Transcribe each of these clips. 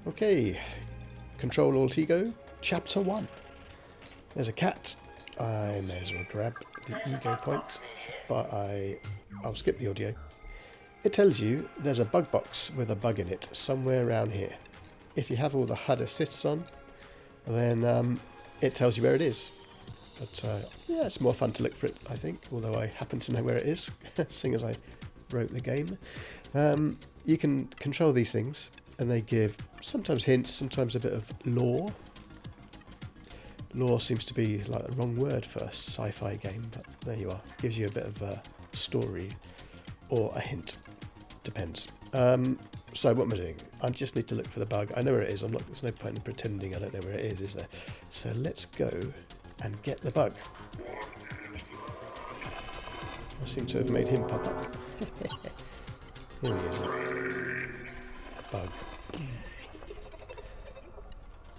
Okay, Control Alt Ego, Chapter 1. There's a cat. I may as well grab the ego points, but I'll skip the audio. It tells you there's a bug box with a bug in it somewhere around here. If you have all the HUD assists on, then it tells you where it is. But yeah, it's more fun to look for it, I think, although I happen to know where it is, seeing as I wrote the game. You can control these things, and they give sometimes hints, sometimes a bit of lore. Lore seems to be like the wrong word for a sci-fi game, but there you are. Gives you a bit of a story or a hint. Depends. So what am I doing? I just need to look for the bug. I know where it is. There's no point in pretending I don't know where it is there? So let's go and get the bug. I seem to have made him pop up. Here he is. Bug.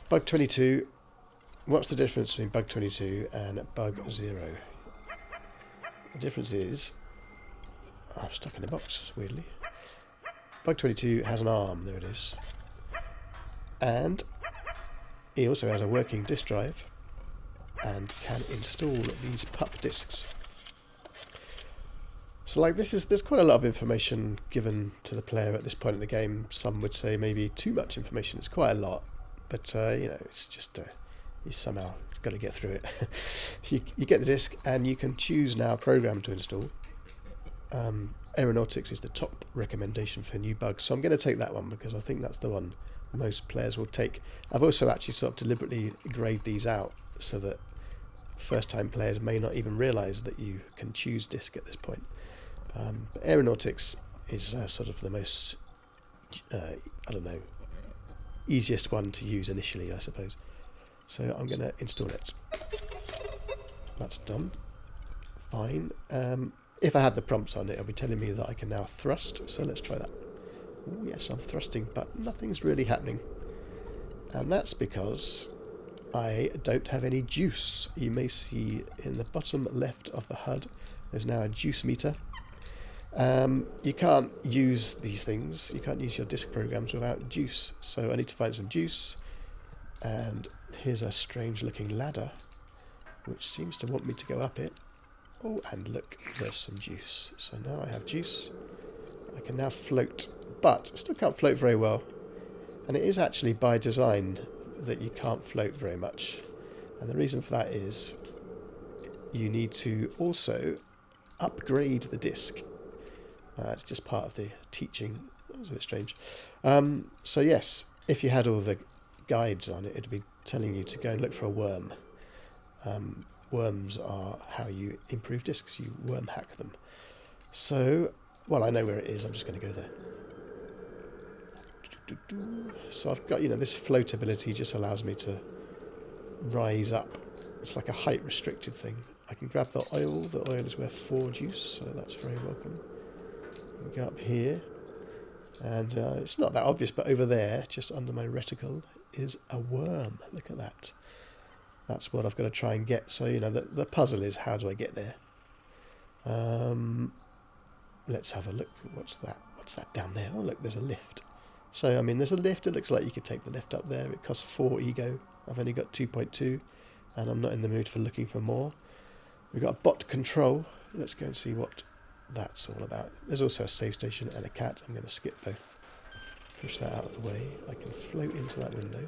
Bug 22. What's the difference between bug 22 and bug 0? The difference is I'm stuck in a box, weirdly. Bug 22 has an arm, there it is. And he also has a working disk drive and can install these pup disks. So like there's quite a lot of information given to the player at this point in the game. Some would say maybe too much information. It's quite a lot, but you know, it's just you somehow got to get through it. you get the disk and you can choose now a program to install. Aeronautics is the top recommendation for new bugs, so I'm going to take that one because I think that's the one most players will take. I've also actually sort of deliberately grayed these out so that first-time players may not even realise that you can choose disk at this point. But Aeronautics is sort of the most, I don't know, easiest one to use initially, I suppose. So I'm going to install it. That's done. Fine. If I had the prompts on it, it'll be telling me that I can now thrust. So let's try that. Ooh, yes, I'm thrusting, but nothing's really happening. And that's because I don't have any juice. You may see in the bottom left of the HUD, there's now a juice meter. You can't use these things. You can't use your disk programs without juice. So I need to find some juice. And here's a strange looking ladder, which seems to want me to go up it. Oh, and look, there's some juice. So now I have juice. I can now float, but I still can't float very well. And it is actually by design that you can't float very much. And the reason for that is you need to also upgrade the disk. It's just part of the teaching. That was a bit strange. So yes, if you had all the guides on it, it'd be telling you to go and look for a worm. Worms are how you improve disks. You worm hack them. So, well, I know where it is. I'm just going to go there. So I've got, this floatability just allows me to rise up. It's like a height restricted thing. I can grab the oil. The oil is worth 4 juice, so that's very welcome. Go up here, and it's not that obvious, but over there, just under my reticle, is a worm. Look at that. That's what I've got to try and get. So, the puzzle is, how do I get there? Let's have a look. What's that? What's that down there? Oh, look, there's a lift. So, there's a lift. It looks like you could take the lift up there. It costs 4 ego. I've only got 2.2, and I'm not in the mood for looking for more. We've got a bot control. Let's go and see what that's all about. There's also a save station and a cat. I'm going to skip both. Push that out of the way. I can float into that window.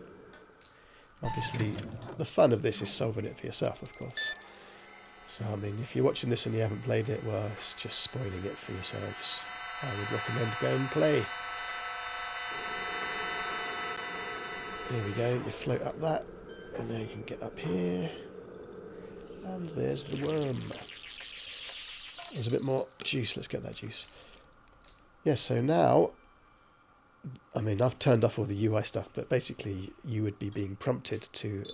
Obviously, the fun of this is solving it for yourself, of course. So, if you're watching this and you haven't played it, well, it's just spoiling it for yourselves. I would recommend go and play. Here we go. You float up that, and now you can get up here. And there's the worm. There's a bit more juice. Let's get that juice. Yes, so now, I've turned off all the UI stuff, but basically you would be being prompted to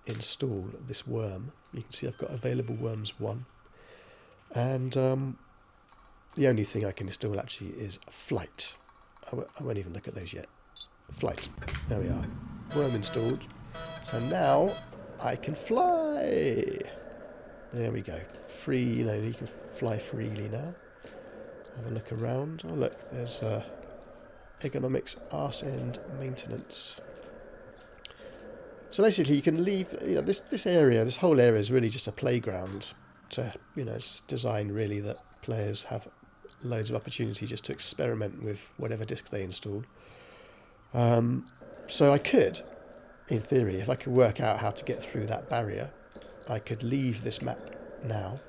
install this worm. You can see I've got available worms 1. And the only thing I can install actually is flight. I won't even look at those yet. Flight. There we are. Worm installed. So now I can fly. There we go. Free, you can fly freely now. Have a look around. Oh look, there's ergonomics arse end maintenance. So basically, you can leave. You know, this area, this whole area, is really just a playground. To it's designed really that players have loads of opportunity just to experiment with whatever disc they install. So I could, in theory, if I could work out how to get through that barrier, I could leave this map now.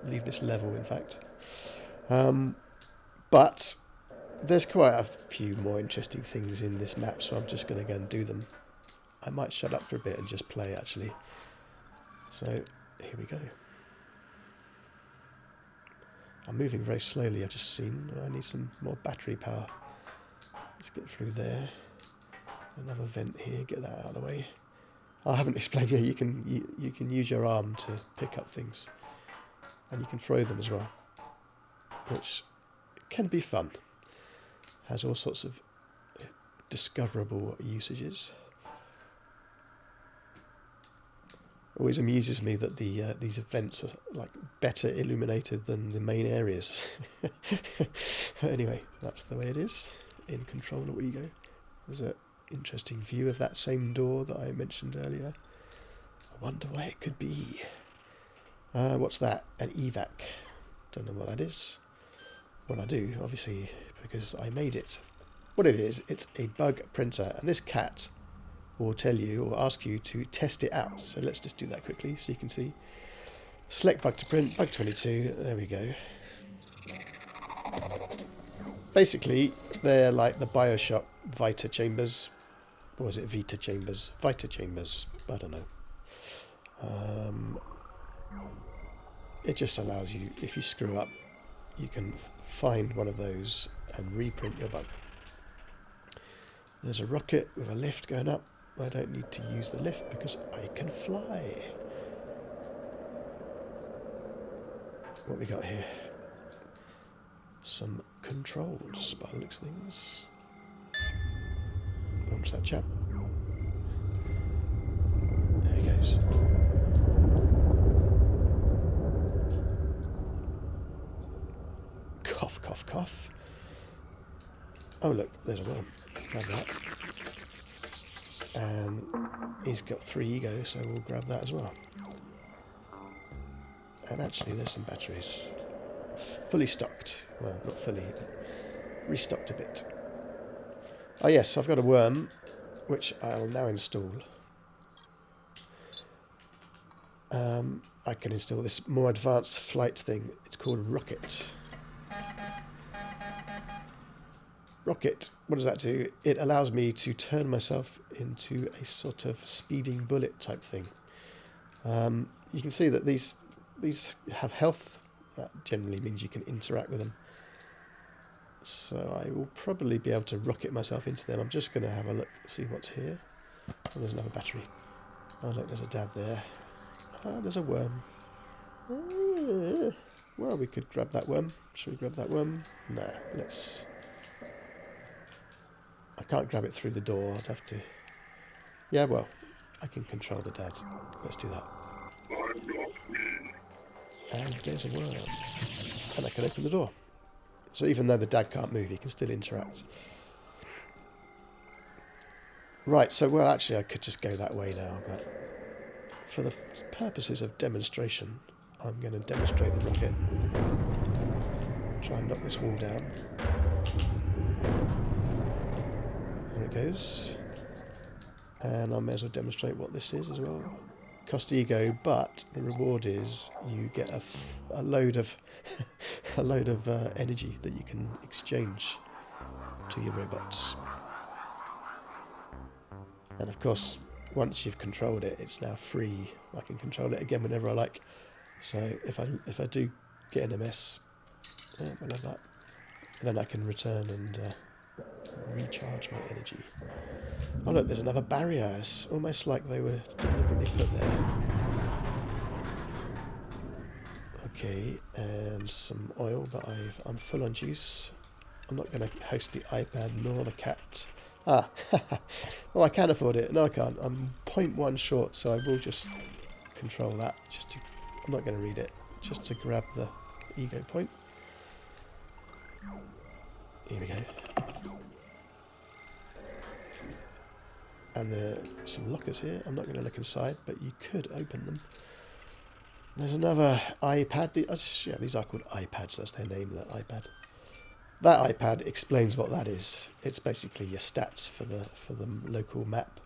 Leave this level, in fact. But there's quite a few more interesting things in this map, so I'm just going to go and do them. I might shut up for a bit and just play, actually. So, here we go. I'm moving very slowly, I've just seen. I need some more battery power. Let's get through there. Another vent here, get that out of the way. I haven't explained yet, you can use your arm to pick up things. And you can throw them as well, which can be fun. Has all sorts of discoverable usages. Always amuses me that these events are like better illuminated than the main areas. But anyway, that's the way it is. In Controller WeGo. There's an interesting view of that same door that I mentioned earlier. I wonder why it could be. What's that? An evac. Don't know what that is. Well, I do, obviously, because I made it. What it is, it's a bug printer, and this cat will tell you or ask you to test it out. So let's just do that quickly so you can see. Select bug to print, bug 22, there we go. Basically, they're like the Bioshock Vita chambers. Or was it Vita chambers? Vita chambers, I don't know. It just allows you, if you screw up, you can find one of those and reprint your bug. There's a rocket with a lift going up. I don't need to use the lift because I can fly. What we got here? Some controls by the looks of things. Launch that chap. There he goes. Cough, cough, cough. Oh look, there's a worm. Grab that. And he's got 3 ego, so we'll grab that as well. And actually there's some batteries. Fully stocked. Well, not fully, but restocked a bit. Oh yes, so I've got a worm, which I'll now install. I can install this more advanced flight thing. It's called Rocket. Rocket, what does that do? It allows me to turn myself into a sort of speeding bullet type thing. You can see that these have health. That generally means you can interact with them. So I will probably be able to rocket myself into them. I'm just going to have a look, see what's here. Oh, there's another battery. Oh look, there's a dad there. Oh, there's a worm. Well, we could grab that worm. Should we grab that worm? No, let's... I can't grab it through the door, I'd have to... Yeah, well, I can control the dad. Let's do that. And there's a worm. And I can open the door. So even though the dad can't move, he can still interact. Right, so, well, actually, I could just go that way now, but for the purposes of demonstration, I'm going to demonstrate the rocket. Try and knock this wall down. There it goes. And I may as well demonstrate what this is as well. Cost ego, but the reward is you get a load of energy that you can exchange to your robots. And of course, once you've controlled it, it's now free. I can control it again whenever I like. So if I do get in a mess, I love that. Then I can return and recharge my energy. Oh look, there's another barrier. It's almost like they were deliberately put there. Okay, and some oil, but I'm full on juice. I'm not going to host the iPad nor the cat. Ah, oh, I can afford it. No, I can't. I'm 0.1 short, so I will just control that. I'm not going to read it, just to grab the ego point. Here we go. And there's some lockers here. I'm not going to look inside, but you could open them. There's another iPad. Yeah, these are called iPads. That's their name, that iPad. That iPad explains what that is. It's basically your stats for the local map.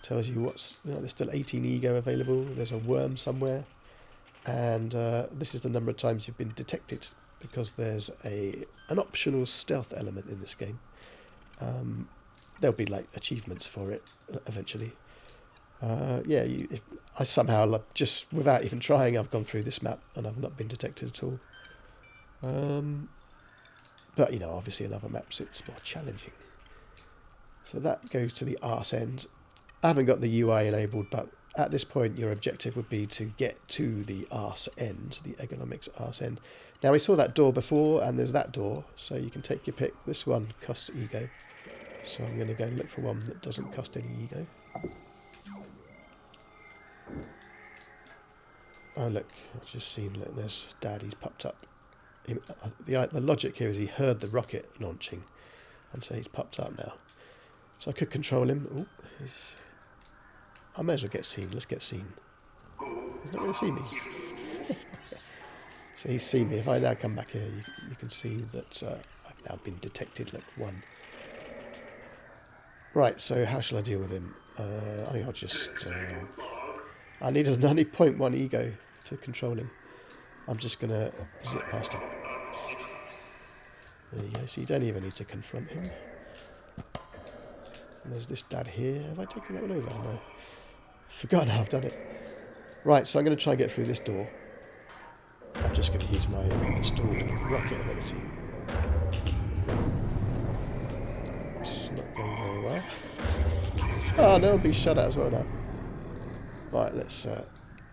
Tells you what's, there's still 18 ego available. There's a worm somewhere, and this is the number of times you've been detected, because there's an optional stealth element in this game. There'll be like achievements for it eventually. Yeah, if I somehow, just without even trying, I've gone through this map and I've not been detected at all. But obviously in other maps it's more challenging. So that goes to the arse end. I haven't got the UI enabled, but at this point your objective would be to get to the arse end, the Egonomics arse end. Now we saw that door before, and there's that door, so you can take your pick. This one costs ego, so I'm going to go and look for one that doesn't cost any ego. Oh look, I've just seen, look, there's Daddy's popped up. The logic here is he heard the rocket launching, and so he's popped up now. So I could control him. Ooh, I may as well get seen. Let's get seen. He's not going to see me. So he's seen me. If I now come back here, you can see that I've now been detected. Look, 1. Right, so how shall I deal with him? I think I'll just... I need a 0.1 ego to control him. I'm just going to zip past him. There you go. So you don't even need to confront him. And there's this dad here. Have I taken that one over? No. Forgotten how I've done it. Right, so I'm going to try and get through this door. I'm just going to use my installed rocket ability. It's not going very well. Oh no, I'll be shut out as well now. Right, let's...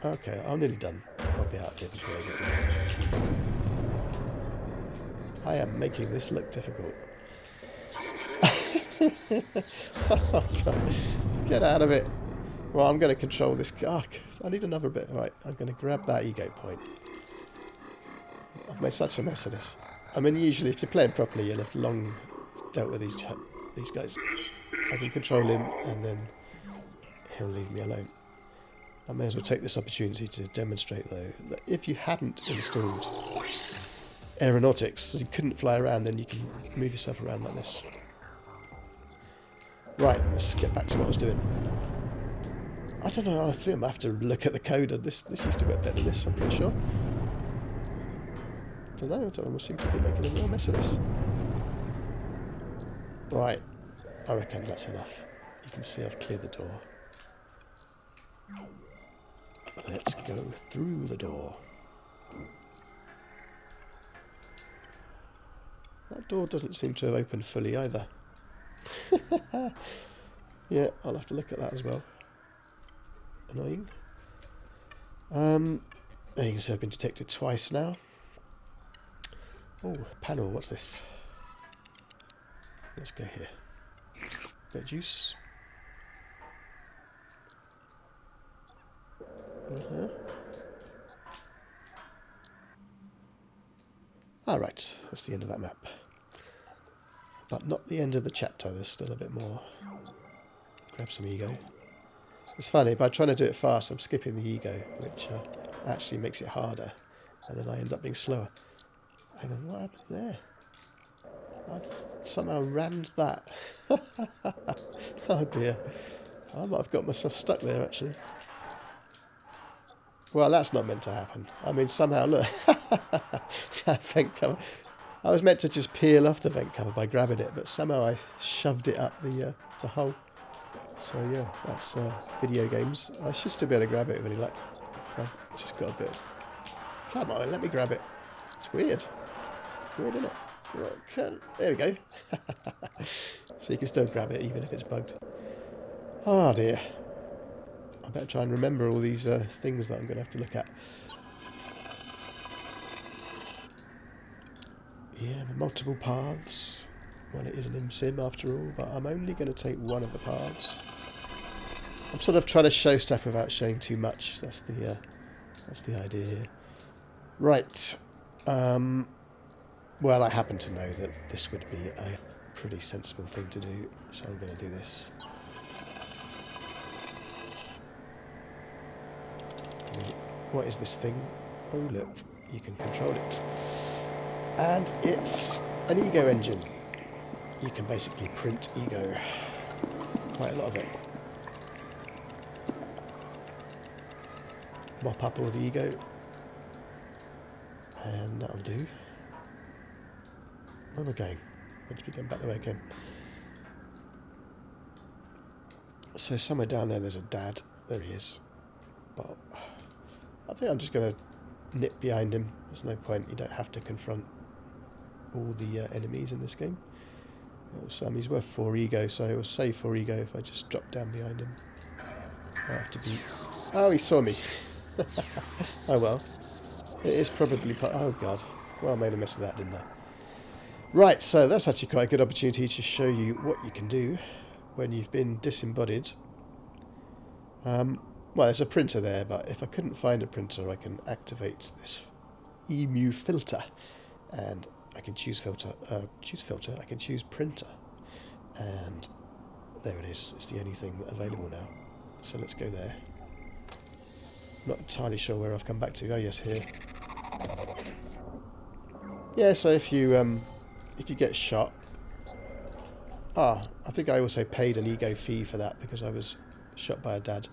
okay, I'm nearly done. I'll be out here before I get there. I am making this look difficult. Oh, God. Get out of it. Well, I'm going to control this. Oh, I need another bit. Right, I'm going to grab that ego point. I've made such a mess of this. I mean, usually if you're playing properly, you'll have long dealt with these guys. I can control him, and then he'll leave me alone. I may as well take this opportunity to demonstrate, though, that if you hadn't installed aeronautics, so you couldn't fly around, then you can move yourself around like this. Right, let's get back to what I was doing. I don't know, I feel I have to look at the code. This used to work better than this, I'm pretty sure. I don't know, I seem to be making a real mess of this. Right, I reckon that's enough. You can see I've cleared the door. Let's go through the door. That door doesn't seem to have opened fully either. Yeah, I'll have to look at that as well. Annoying. There you can see I've been detected twice now. Oh, panel, what's this? Let's go here. Bit of juice. Alright, that's the end of that map. But not the end of the chapter, there's still a bit more. Grab some ego. It's funny, by trying to do it fast, I'm skipping the ego, which actually makes it harder, and then I end up being slower. Hang on, what happened there? I've somehow rammed that. Oh dear. I might have got myself stuck there, actually. Well, that's not meant to happen. I mean, somehow, look. That vent cover. I was meant to just peel off the vent cover by grabbing it, but somehow I shoved it up the hole. So yeah, that's video games. I should still be able to grab it with any luck. If I just got a bit. Come on, let me grab it. It's weird. Weird, isn't it? Right, there we go. So you can still grab it even if it's bugged. Oh dear. I better try and remember all these things that I'm going to have to look at. Yeah, multiple paths. Well, it is an sim after all, but I'm only going to take one of the paths. I'm sort of trying to show stuff without showing too much. That's the idea here. Right. Well, I happen to know that this would be a pretty sensible thing to do, so I'm going to do this. What is this thing? Oh look, you can control it. And it's an ego engine. You can basically print ego. Quite a lot of it. Mop up all the ego. And that'll do. Where am I going? I need to be going back the way I came. So somewhere down there there's a dad. There he is. But I think I'm just going to nip behind him. There's no point. You don't have to confront all the enemies in this game. He's worth 4 ego, so it will save 4 ego if I just drop down behind him. I have to be... Oh, he saw me. Oh well. It is probably... Oh god. Well, I made a mess of that, didn't I? Right, so that's actually quite a good opportunity to show you what you can do when you've been disembodied. Well, there's a printer there, but if I couldn't find a printer, I can activate this emu filter, and I can choose filter. I can choose printer, and there it is. It's the only thing available now. So let's go there. Not entirely sure where I've come back to. Oh yes, here. Yeah. So if you get shot, I think I also paid an ego fee for that because I was shot by a dad.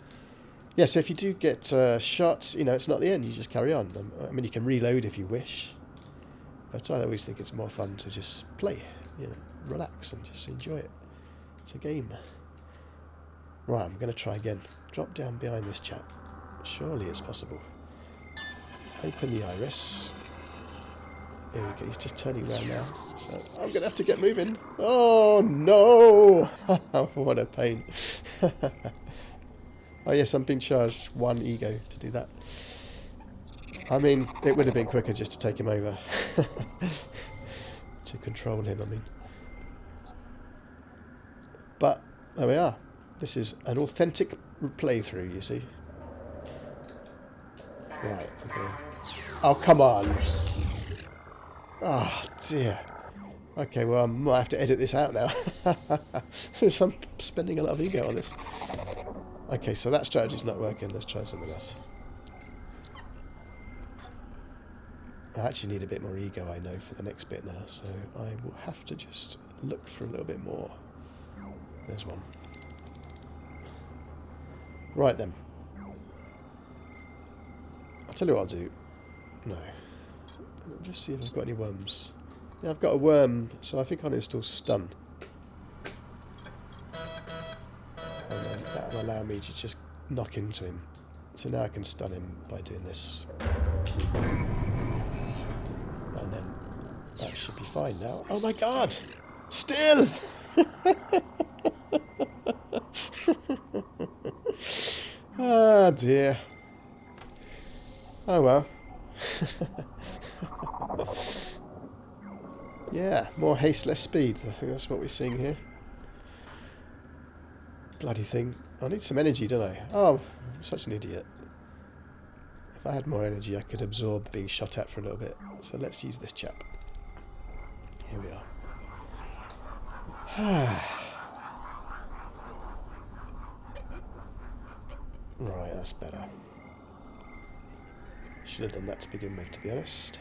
Yeah, so if you do get shot, it's not the end. You just carry on. I mean, you can reload if you wish, but I always think it's more fun to just play, relax and just enjoy it. It's a game. Right, I'm going to try again. Drop down behind this chap. Surely it's possible. Open the iris. There we go. He's just turning around now. So I'm going to have to get moving. Oh, no! What a pain. Oh, yes, I'm being charged 1 ego to do that. I mean, it would have been quicker just to take him over. To control him, I mean. But, there we are. This is an authentic playthrough, you see. Right, okay. Oh, come on! Oh, dear. Okay, well, I might have to edit this out now. I'm spending a lot of ego on this. Okay, so that strategy's not working. Let's try something else. I actually need a bit more ego, I know, for the next bit now, so I will have to just look for a little bit more. There's one. Right then. I'll tell you what I'll do. No. I'll just see if I've got any worms. Yeah, I've got a worm, so I think I'll install stun. And then that will allow me to just knock into him. So now I can stun him by doing this. And then that should be fine now. Oh my god! Still! Ah dear. Oh well. Yeah, more haste, less speed. I think that's what we're seeing here. Bloody thing. I need some energy, don't I? Oh, I'm such an idiot. If I had more energy, I could absorb being shot at for a little bit. So let's use this chap. Here we are. Right, that's better. Should have done that to begin with, to be honest.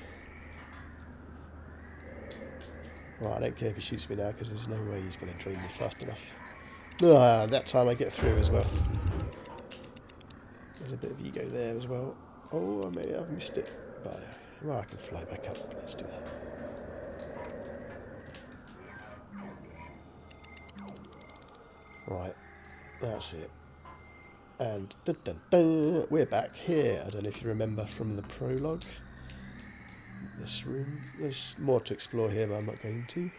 Right, I don't care if he shoots me now, because there's no way he's going to drain me fast enough. Ah, that time I get through as well. There's a bit of ego there as well. Oh, I may have missed it. But, well, I can fly back up. Let's do that. Right, that's it. And dun, dun, dun, we're back here. I don't know if you remember from the prologue. This room. There's more to explore here, but I'm not going to.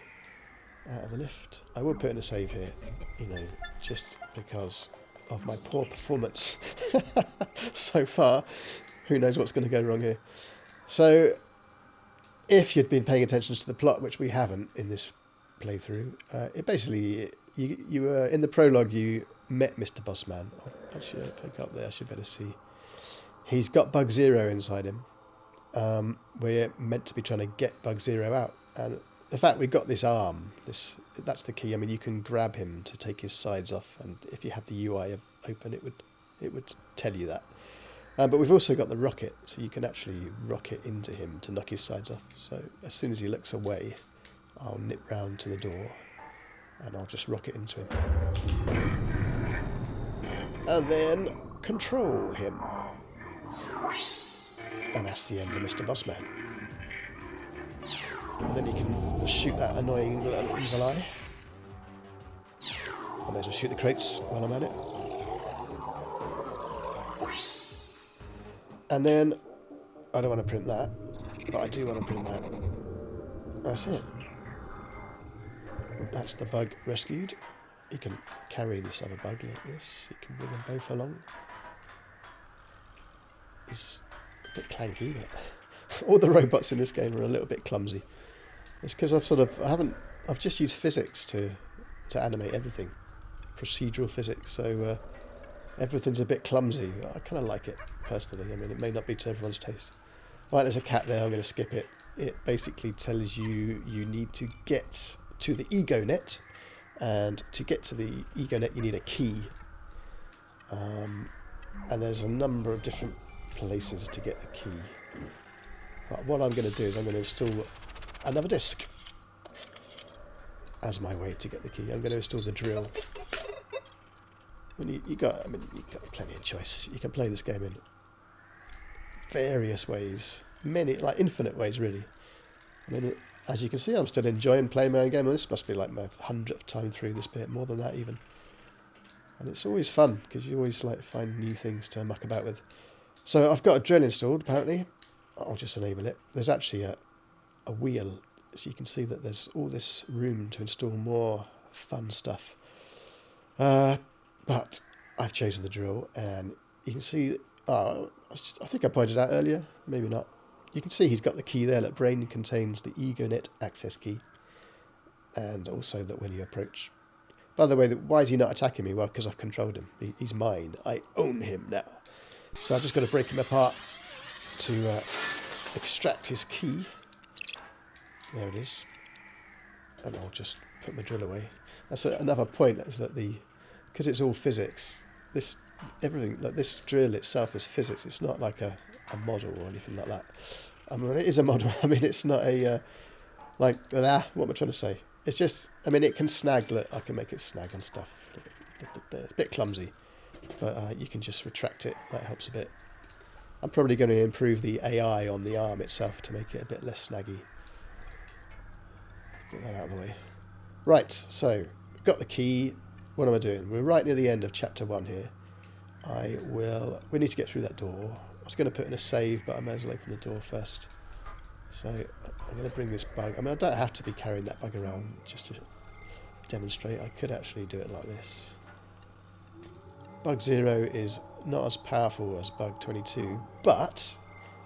Out of the lift. I will put in a save here, just because of my poor performance so far. Who knows what's going to go wrong here. So, if you'd been paying attention to the plot, which we haven't in this playthrough, it basically, you were in the prologue, you met Mr. Bossman. Oh, actually, if I go up there, I should better see. He's got Bug Zero inside him. We're meant to be trying to get Bug Zero out, and the fact we've got this arm, that's the key. I mean, you can grab him to take his sides off, and if you had the UI open, it would tell you that. But we've also got the rocket, so you can actually rocket into him to knock his sides off. So as soon as he looks away, I'll nip round to the door and I'll just rocket into him. And then control him. And that's the end of Mr. Bossman. And then you can shoot that annoying little evil eye. I may as well shoot the crates while I'm at it. And then, I don't want to print that, but I do want to print that. That's it. That's the bug rescued. You can carry this other bug like this. You can bring them both along. It's a bit clanky, but all the robots in this game are a little bit clumsy. It's because I've just used physics to animate everything. Procedural physics, so everything's a bit clumsy. I kind of like it, personally. I mean, it may not be to everyone's taste. Right, there's a cat there, I'm going to skip it. It basically tells you need to get to the EgoNet, and to get to the EgoNet you need a key. And there's a number of different places to get the key. But what I'm going to do is I'm going to install another disk as my way to get the key. I'm going to install the drill. And you've got plenty of choice. You can play this game in various ways, like infinite ways, really. I mean, as you can see, I'm still enjoying playing my own game. This must be like my 100th time through this bit, more than that even. And it's always fun because you always like find new things to muck about with. So I've got a drill installed. Apparently, I'll just enable it. There's actually a wheel, so you can see that there's all this room to install more fun stuff. But I've chosen the drill, and you can see, I think I pointed out earlier, maybe not. You can see he's got the key there. That brain contains the EgoNet access key, and also that when you approach... By the way, why is he not attacking me? Well, because I've controlled him. He's mine. I own him now. So I've just got to break him apart to extract his key. There it is. And I'll just put my drill away. That's another point, is that because it's all physics, everything, like this drill itself is physics. It's not like a model or anything like that. I mean, it is a model. I mean, it's not a what am I trying to say? It's just, I mean, it can snag. Look, I can make it snag and stuff. It's a bit clumsy, but you can just retract it. That helps a bit. I'm probably going to improve the AI on the arm itself to make it a bit less snaggy. Get that out of the way. Right, so got the key. What am I doing? We're right near the end of chapter 1 here. We need to get through that door. I was going to put in a save, but I may as well open the door first. So I'm going to bring this bug. I mean, I don't have to be carrying that bug around just to demonstrate. I could actually do it like this. Bug 0 is not as powerful as bug 22, but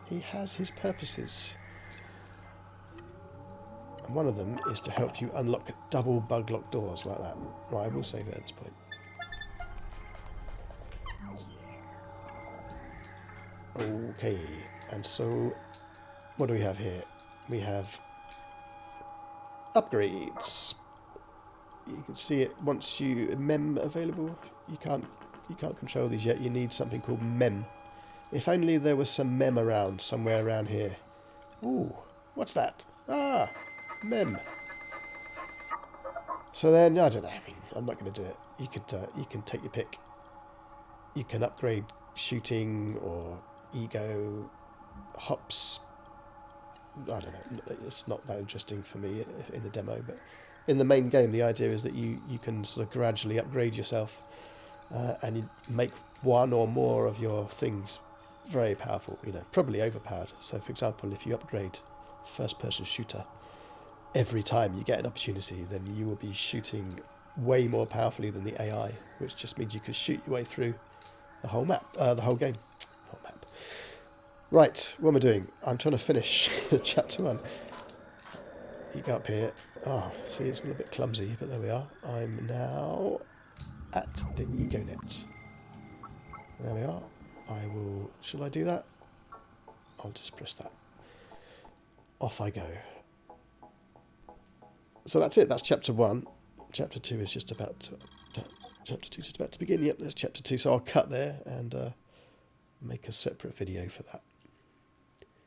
he has his purposes. And one of them is to help you unlock double bug lock doors like that. Right, I will save it at this point. Okay, and so what do we have here? We have upgrades. You can see it once you mem available. You can't control these yet. You need something called mem. If only there was some mem around somewhere around here. Ooh, what's that? Ah, mem. So then, I don't know. I mean, I'm not going to do it. You can take your pick. You can upgrade shooting or ego, hops. I don't know. It's not that interesting for me in the demo, but in the main game, the idea is that you can sort of gradually upgrade yourself, and you make one or more of your things very powerful. You know, probably overpowered. So, for example, if you upgrade first-person shooter, every time you get an opportunity, then you will be shooting way more powerfully than the AI, which just means you can shoot your way through the whole map, the whole game. Right, what am I doing? I'm trying to finish chapter 1. You go up here. Oh, see, it's a little bit clumsy, but there we are. I'm now at the EgoNet. There we are. Shall I do that? I'll just press that. Off I go. So that's it. That's chapter 1. Chapter 2 is just about to begin. Yep, there's chapter 2. So I'll cut there, and make a separate video for that.